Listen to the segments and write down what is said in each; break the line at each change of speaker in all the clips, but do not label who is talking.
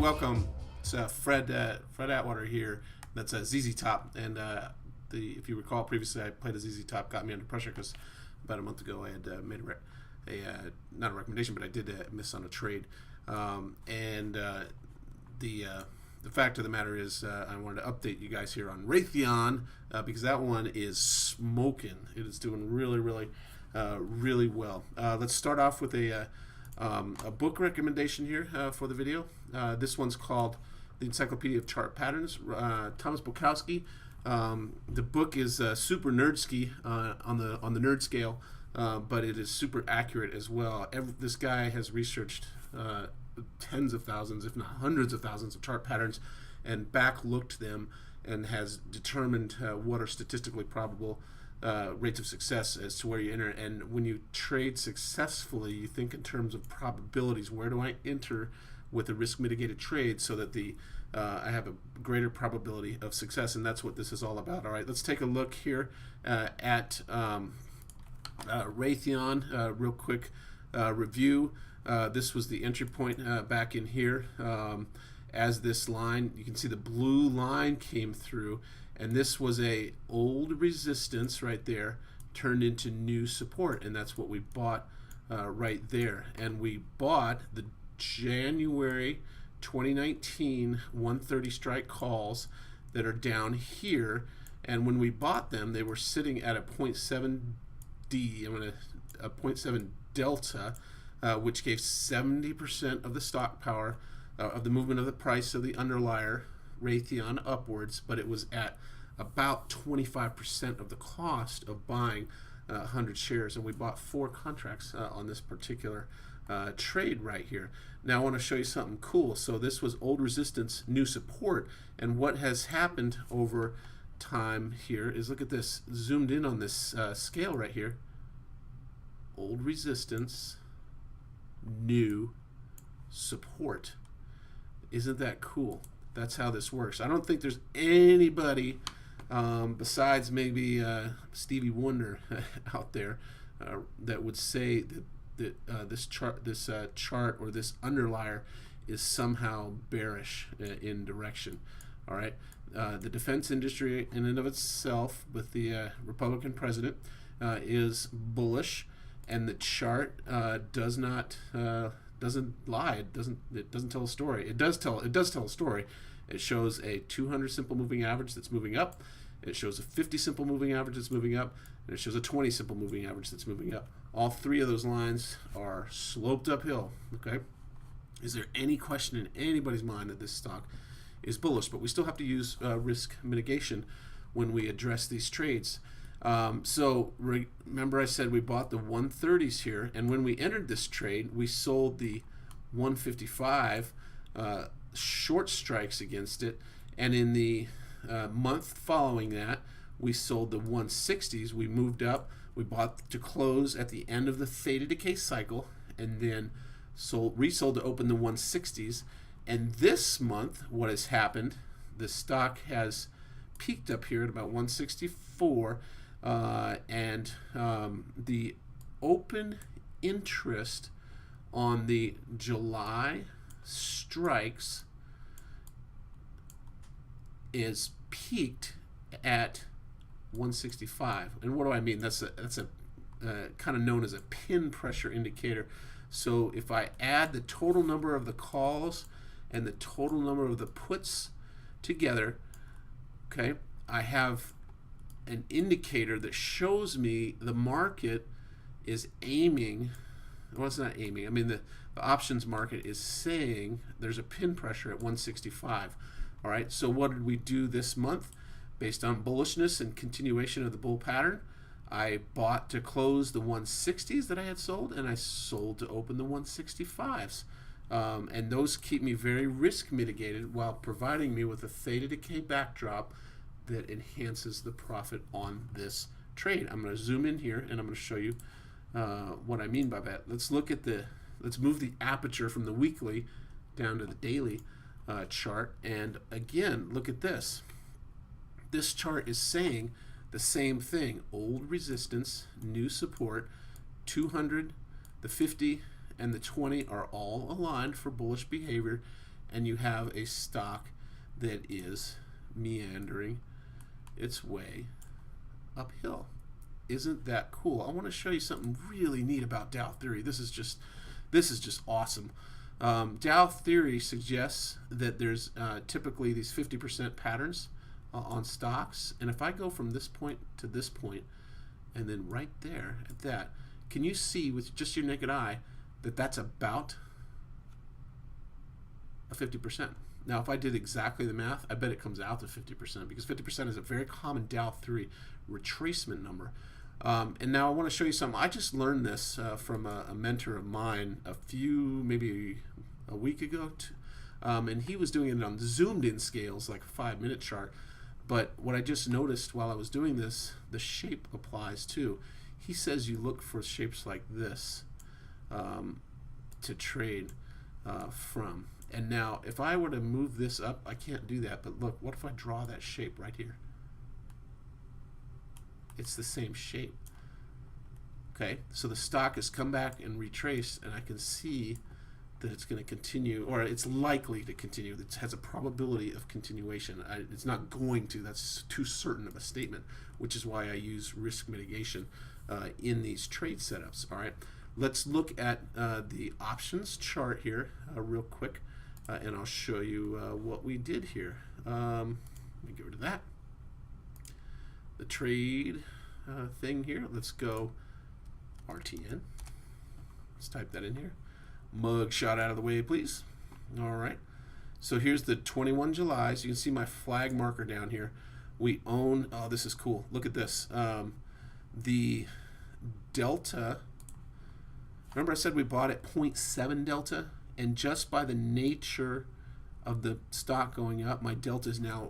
welcome. It's Fred Atwater here. That's ZZ Top, and if you recall previously, I played a ZZ Top, got me under pressure because about a month ago I had made not a recommendation, but I did miss on a trade, and the fact of the matter is I wanted to update you guys here on Raytheon because that one is smoking. It is doing really well. Let's start off with a book recommendation here for the video. This one's called The Encyclopedia of Chart Patterns, Thomas Bukowski. The book is super nerdski on the nerd scale, but it is super accurate as well. This guy has researched tens of thousands, if not hundreds of thousands of chart patterns and back-looked them and has determined what are statistically probable rates of success as to where you enter. And when you trade successfully, you think in terms of probabilities. Where do I enter with a risk-mitigated trade so that I have a greater probability of success? And that's what this is all about. All right, let's take a look here at Raytheon. Real quick review. This was the entry point back in here. As this line, you can see the blue line came through, and this was a old resistance right there turned into new support, and that's what we bought right there. And we bought the January 2019 130 strike calls that are down here, and when we bought them, they were sitting at a 0.7 a 0.7 delta, which gave 70% of the stock power of the movement of the price of the underlier Raytheon upwards, but it was at about 25% of the cost of buying 100 shares, and we bought 4 contracts on this particular trade right here. Now I want to show you something cool. So this was old resistance, new support, and what has happened over time here is, look at this, zoomed in on this scale right here. Old resistance, new support. Isn't that cool? That's how this works. I don't think there's anybody besides maybe Stevie Wonder out there that would say that this chart or this underlier is somehow bearish in direction. All right, the defense industry in and of itself, with the Republican president, is bullish, and the chart doesn't lie. It doesn't tell a story. It does tell a story. It shows a 200 simple moving average that's moving up. It shows a 50 simple moving average that's moving up, and it shows a 20 simple moving average that's moving up. All 3 of those lines are sloped uphill. Okay, is there any question in anybody's mind that this stock is bullish? But we still have to use risk mitigation when we address these trades. So remember I said we bought the 130s here, and when we entered this trade, we sold the 155 short strikes against it, and in the month following that, we sold the 160s. We moved up. We bought to close at the end of the theta decay cycle, and then resold to open the 160s. And this month, what has happened? The stock has peaked up here at about 164. And the open interest on the July strikes is peaked at 165. And what do I mean? That's a kind of known as a pin pressure indicator. So if I add the total number of the calls and the total number of the puts together, okay, I have an indicator that shows me the market is aiming. Well, it's not aiming. I mean, the options market is saying there's a pin pressure at 165. All right, so what did we do this month? Based on bullishness and continuation of the bull pattern, I bought to close the 160s that I had sold, and I sold to open the 165s. And those keep me very risk mitigated while providing me with a theta decay backdrop that enhances the profit on this trade. I'm going to zoom in here, and I'm going to show you what I mean by that. Let's move the aperture from the weekly down to the daily chart, and again, look at this. This chart is saying the same thing. Old resistance, new support, 200, the 50, and the 20 are all aligned for bullish behavior, and you have a stock that is meandering its way uphill. Isn't that cool? I want to show you something really neat about Dow theory. This is just awesome. Dow theory suggests that there's typically these 50% patterns on stocks, and if I go from this point to this point, and then right there at that, can you see with just your naked eye that that's about a 50%? Now, if I did exactly the math, I bet it comes out to 50%, because 50% is a very common Dow theory retracement number. And now I want to show you something. I just learned this from a mentor of mine maybe a week ago, and he was doing it on zoomed in scales, like a 5-minute chart. But what I just noticed while I was doing this, the shape applies too. He says you look for shapes like this to trade from. And now if I were to move this up, I can't do that, but look, what if I draw that shape right here? It's the same shape. Okay, so the stock has come back and retraced, and I can see that it's going to continue, or it's likely to continue. It has a probability of continuation. It's not going to. That's too certain of a statement, which is why I use risk mitigation in these trade setups. All right, let's look at the options chart here real quick, and I'll show you what we did here. Let me get rid of that. The trade thing here. Let's go RTN. Let's type that in here. Mug shot out of the way, please. All right. So here's the 21 July. So you can see my flag marker down here. We own, oh, this is cool. Look at this. The delta, remember I said we bought at 0.7 delta? And just by the nature of the stock going up, my delta is now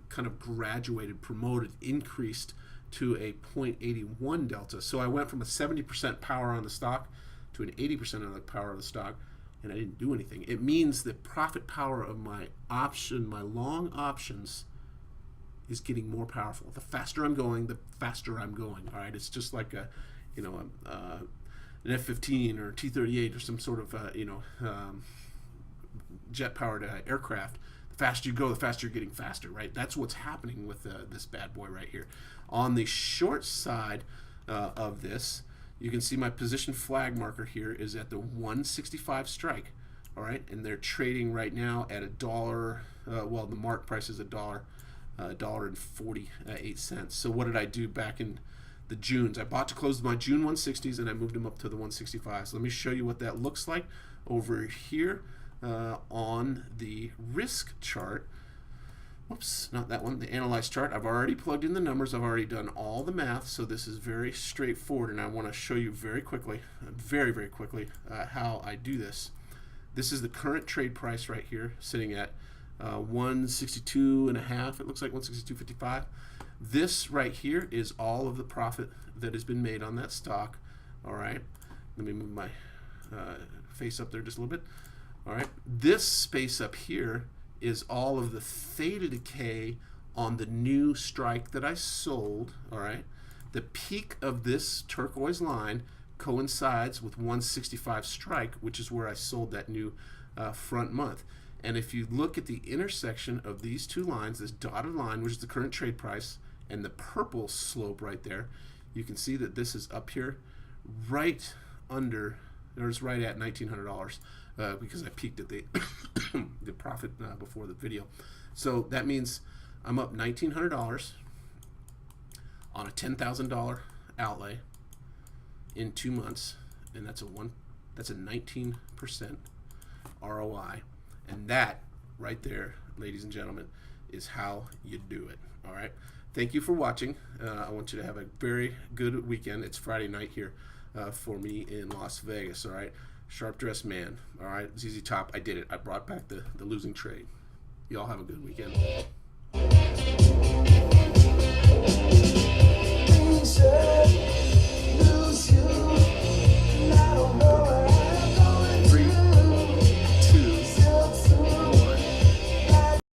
kind of graduated, promoted, increased to a 0.81 delta. So I went from a 70% power on the stock to an 80% of the power of the stock, and I didn't do anything. It means the profit power of my option, my long options, is getting more powerful. The faster I'm going, the faster I'm going. All right, it's just like a, an F-15 or T-38 or some sort of jet-powered aircraft. The faster you go, the faster you're getting faster, right? That's what's happening with this bad boy right here. On the short side of this, you can see my position flag marker here is at the 165 strike, all right? And they're trading right now at $1. Well, the mark price is $1.48. So what did I do back in the Junes? I bought to close my June 160s, and I moved them up to the 165. So let me show you what that looks like over here on the risk chart. Whoops, not that one, the analyze chart. I've already plugged in the numbers. I've already done all the math, so this is very straightforward, and I want to show you very quickly, very quickly, how I do this. This is the current trade price right here, sitting at 162.5. It looks like 162.55. This right here is all of the profit that has been made on that stock. All right, let me move my face up there just a little bit. All right, this space up here is all of the theta decay on the new strike that I sold. All right, the peak of this turquoise line coincides with 165 strike, which is where I sold that new front month. And if you look at the intersection of these two lines, this dotted line, which is the current trade price, and the purple slope right there, you can see that this is up here right under, there's right at $1,900 because I peaked at the the profit before the video. So that means I'm up $1,900 on a $10,000 outlay in 2 months, and that's a 19% ROI. And that right there, ladies and gentlemen, is how you do it. All right. Thank you for watching. I want you to have a very good weekend. It's Friday night here for me in Las Vegas. All right. Sharp dressed man. All right. ZZ Top. I did it. I brought back the losing trade. Y'all have a good weekend. Sir.